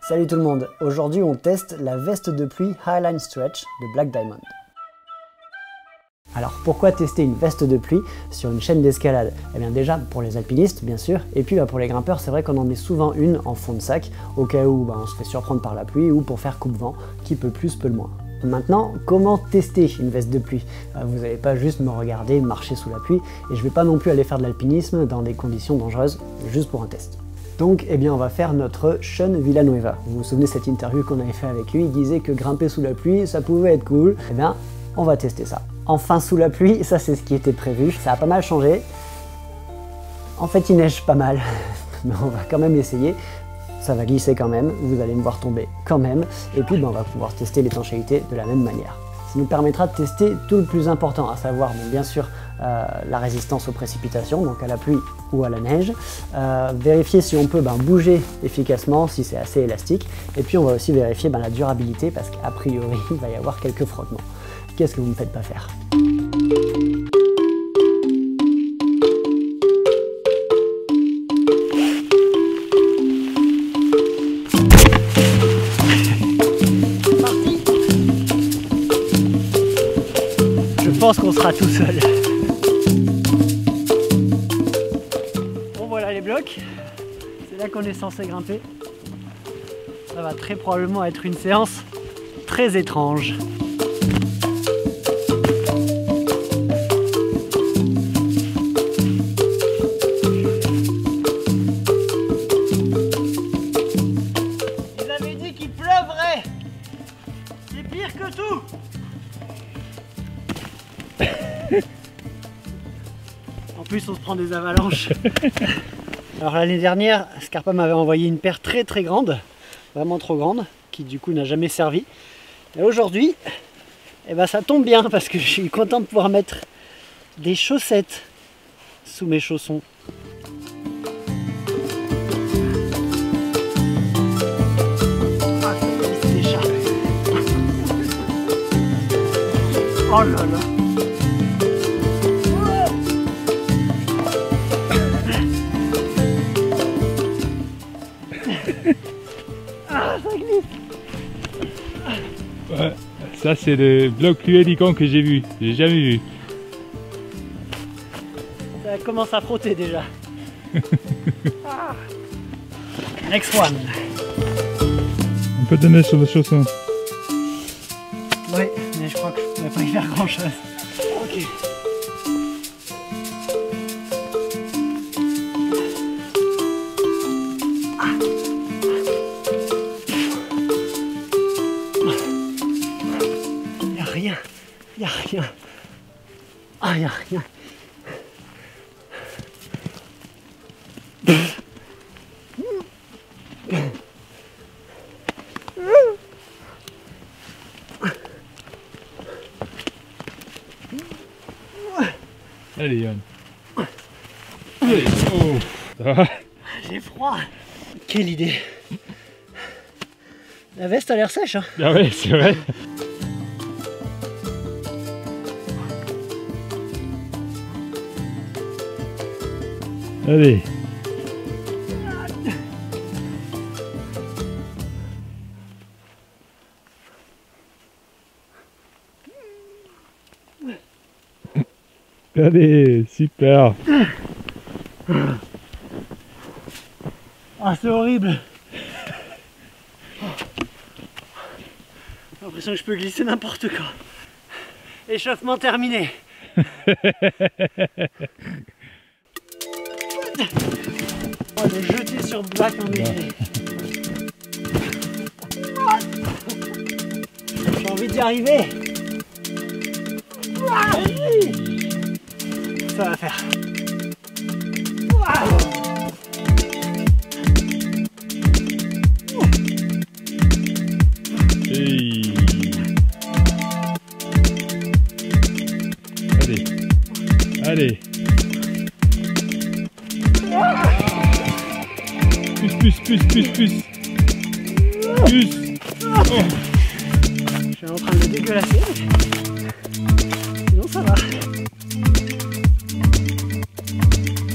Salut tout le monde, aujourd'hui on teste la veste de pluie Highline Stretch de Black Diamond. Alors pourquoi tester une veste de pluie sur une chaîne d'escalade? Eh bien déjà pour les alpinistes bien sûr, et puis pour les grimpeurs c'est vrai qu'on en met souvent une en fond de sac au cas où on se fait surprendre par la pluie ou pour faire coupe-vent, qui peut plus peut le moins. Maintenant, comment tester une veste de pluie? Vous n'allez pas juste me regarder marcher sous la pluie et je ne vais pas non plus aller faire de l'alpinisme dans des conditions dangereuses juste pour un test. Donc, eh bien, on va faire notre Sean Villanueva. Vous vous souvenez de cette interview qu'on avait fait avec lui? Il disait que grimper sous la pluie, ça pouvait être cool. Eh bien, on va tester ça. Enfin, sous la pluie, ça c'est ce qui était prévu. Ça a pas mal changé. En fait, il neige pas mal, mais on va quand même essayer. Ça va glisser quand même, vous allez me voir tomber quand même. Et puis, on va pouvoir tester l'étanchéité de la même manière. Ça nous permettra de tester tout le plus important, à savoir, bien sûr, la résistance aux précipitations, donc à la pluie ou à la neige, vérifier si on peut bouger efficacement, si c'est assez élastique, et puis on va aussi vérifier la durabilité, parce qu'a priori il va y avoir quelques frottements. Qu'est-ce que vous ne me faites pas faire? Je pense qu'on sera tout seul. Bon voilà les blocs, c'est là qu'on est censé grimper. Ça va très probablement être une séance très étrange. Ils avaient dit qu'il pleuvrait. C'est pire que tout. En plus on se prend des avalanches. Alors l'année dernière, Scarpa m'avait envoyé une paire très grande, vraiment trop grande, qui du coup n'a jamais servi. Et aujourd'hui, ça tombe bien parce que je suis content de pouvoir mettre des chaussettes sous mes chaussons. Ah, ça s'échappe. Oh là là. Ah, ça glisse. Ouais, ça c'est le bloc plus élégant que j'ai vu, j'ai jamais vu. Ça commence à frotter déjà. Ah. Next one. Un peu de neige sur le chausson. Oui, mais je crois que je ne pourrais pas y faire grand chose. Ok. Y'a rien. Ah, y'a rien. Allez Yann. Allez, oh. Ça va? J'ai froid. Quelle idée. La veste a l'air sèche, hein. Ah ouais, c'est vrai. Allez. Allez, super. Ah, c'est horrible. J'ai l'impression que je peux glisser n'importe quand. Échauffement terminé. Oh, le jeter sur Black en léger. J'ai envie d'y arriver. Ça va faire. Hey. Allez. Allez. Plus. Oh. Je suis en train de le dégueulasser. Sinon ça va.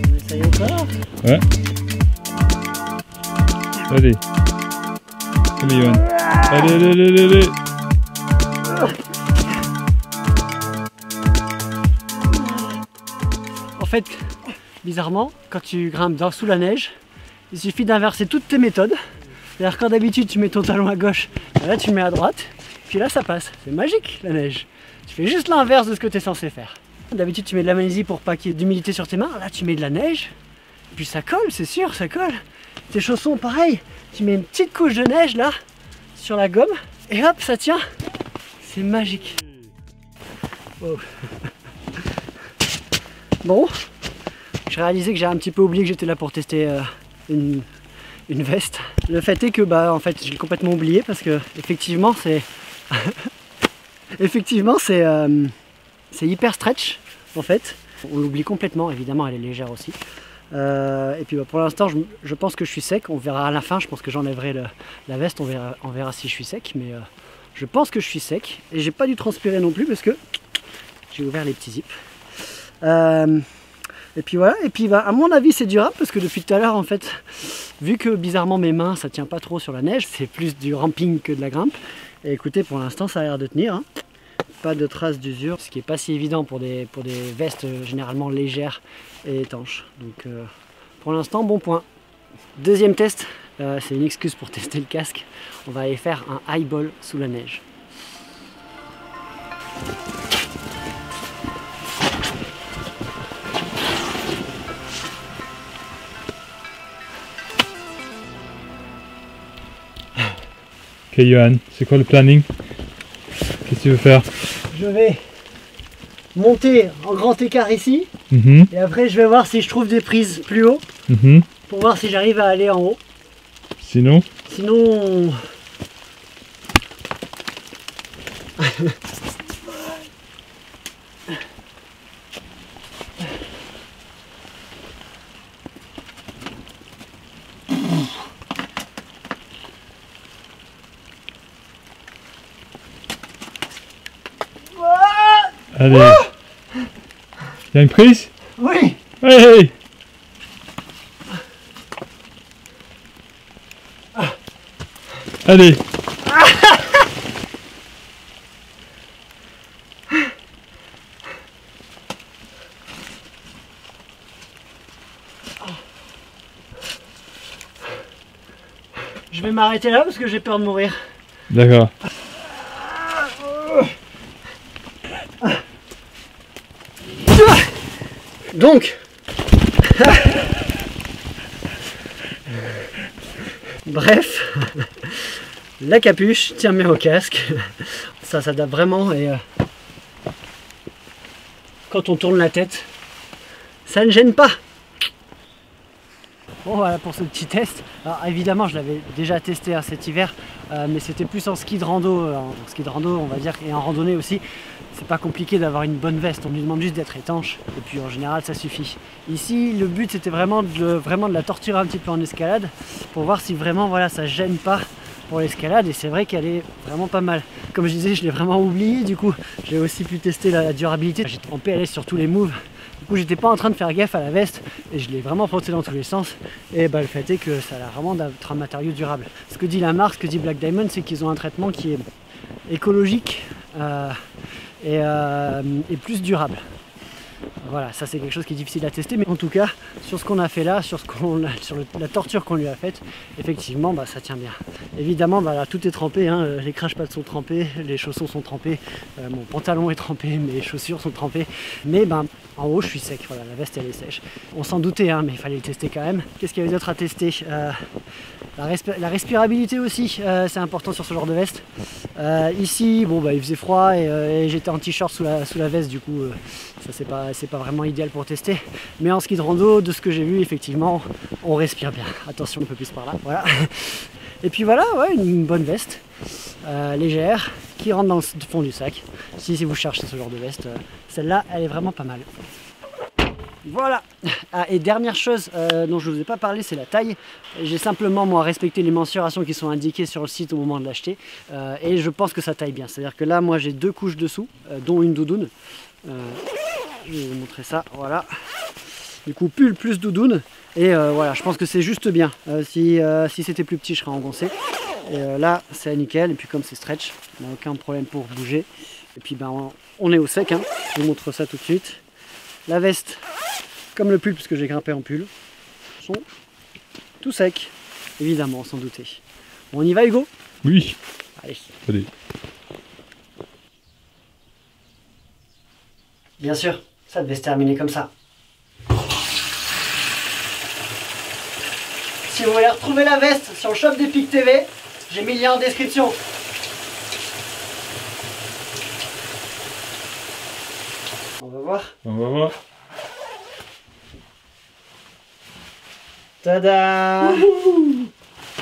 On essaye encore. Ouais. Allez. Allez, Johan. Allez, allez, allez, allez. En fait, bizarrement, quand tu grimpes sous la neige, il suffit d'inverser toutes tes méthodes. C'est-à-dire quand d'habitude tu mets ton talon à gauche, là tu mets à droite, puis là ça passe. C'est magique la neige. Tu fais juste l'inverse de ce que tu es censé faire. D'habitude tu mets de la magnésie pour pas qu'il y ait d'humidité sur tes mains, là tu mets de la neige, puis ça colle, c'est sûr, ça colle. Tes chaussons pareil, tu mets une petite couche de neige là, sur la gomme, et hop ça tient. C'est magique. Wow. Bon, j'ai réalisé que j'ai un petit peu oublié que j'étais là pour tester une veste. Le fait est que en fait j'ai complètement oublié parce que effectivement c'est c'est hyper stretch en fait. On l'oublie complètement, évidemment elle est légère aussi. Et puis pour l'instant je pense que je suis sec, on verra à la fin, je pense que j'enlèverai la veste, on verra si je suis sec, mais je pense que je suis sec et j'ai pas dû transpirer non plus parce que j'ai ouvert les petits zips. Et puis voilà, et puis à mon avis c'est durable parce que depuis tout à l'heure en fait, vu que bizarrement mes mains ça tient pas trop sur la neige, c'est plus du ramping que de la grimpe. Et écoutez, pour l'instant ça a l'air de tenir, hein. Pas de traces d'usure, ce qui est pas si évident pour des vestes généralement légères et étanches. Donc pour l'instant bon point. Deuxième test, c'est une excuse pour tester le casque. On va aller faire un highball sous la neige. Ok Johan, c'est quoi le planning? Qu'est-ce que tu veux faire? Je vais monter en grand écart ici, et après je vais voir si je trouve des prises plus haut, pour voir si j'arrive à aller en haut. Sinon? Sinon... Allez. Y'a une prise? Oui. Hey. Allez. Je vais m'arrêter là parce que j'ai peur de mourir. D'accord. Donc, bref, la capuche tient bien au casque, ça s'adapte vraiment et quand on tourne la tête, ça ne gêne pas. Bon voilà pour ce petit test. Alors évidemment je l'avais déjà testé cet hiver, mais c'était plus en ski de rando, on va dire, et en randonnée aussi. C'est pas compliqué d'avoir une bonne veste, on lui demande juste d'être étanche et puis en général ça suffit. Ici le but c'était vraiment de la torturer un petit peu en escalade pour voir si vraiment voilà, ça gêne pas pour l'escalade, et c'est vrai qu'elle est vraiment pas mal. Comme je disais, je l'ai vraiment oublié, du coup j'ai aussi pu tester la durabilité. J'étais en PLS sur tous les moves, du coup j'étais pas en train de faire gaffe à la veste et je l'ai vraiment frotté dans tous les sens, et le fait est que ça a l'air vraiment d'être un matériau durable. Ce que dit la marque, ce que dit Black Diamond, c'est qu'ils ont un traitement qui est écologique et plus durable. Voilà, ça c'est quelque chose qui est difficile à tester, mais en tout cas sur ce qu'on a fait là, sur la torture qu'on lui a faite, effectivement ça tient bien. Évidemment là, tout est trempé, hein, les crash-pads sont trempés, les chaussons sont trempés, mon pantalon est trempé, mes chaussures sont trempées, mais en haut je suis sec, voilà, la veste elle est sèche. On s'en doutait, hein, mais il fallait le tester quand même. Qu'est-ce qu'il y avait d'autre à tester? La respirabilité aussi, c'est important sur ce genre de veste. Ici, il faisait froid et j'étais en t-shirt sous la veste, du coup ça c'est pas vraiment idéal pour tester. Mais en ski de rando, de ce que j'ai vu, effectivement, on respire bien. Attention un peu plus par là, voilà. Et puis voilà, ouais, une bonne veste, légère, qui rentre dans le fond du sac. Si vous cherchez ce genre de veste, celle-là, elle est vraiment pas mal. Voilà. Et dernière chose dont je ne vous ai pas parlé, c'est la taille. J'ai simplement moi respecté les mensurations qui sont indiquées sur le site au moment de l'acheter, et je pense que ça taille bien. C'est-à-dire que là, moi j'ai 2 couches dessous, dont une doudoune. Je vais vous montrer ça, voilà. Du coup, pull plus doudoune, et voilà, je pense que c'est juste bien. Si c'était plus petit, je serais engoncé. Et là, c'est nickel. Et puis comme c'est stretch, on n'a aucun problème pour bouger. Et puis ben, on est au sec, hein. Je vous montre ça tout de suite. La veste, comme le pull, puisque j'ai grimpé en pull, sont tout secs, évidemment, sans douter. Bon, on y va, Hugo? Oui. Allez. Allez. Bien sûr, ça devait se terminer comme ça. Si vous voulez retrouver la veste sur le shop d'Epic TV, j'ai mis le lien en description. On va voir. On va voir. Tada!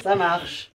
Ça marche.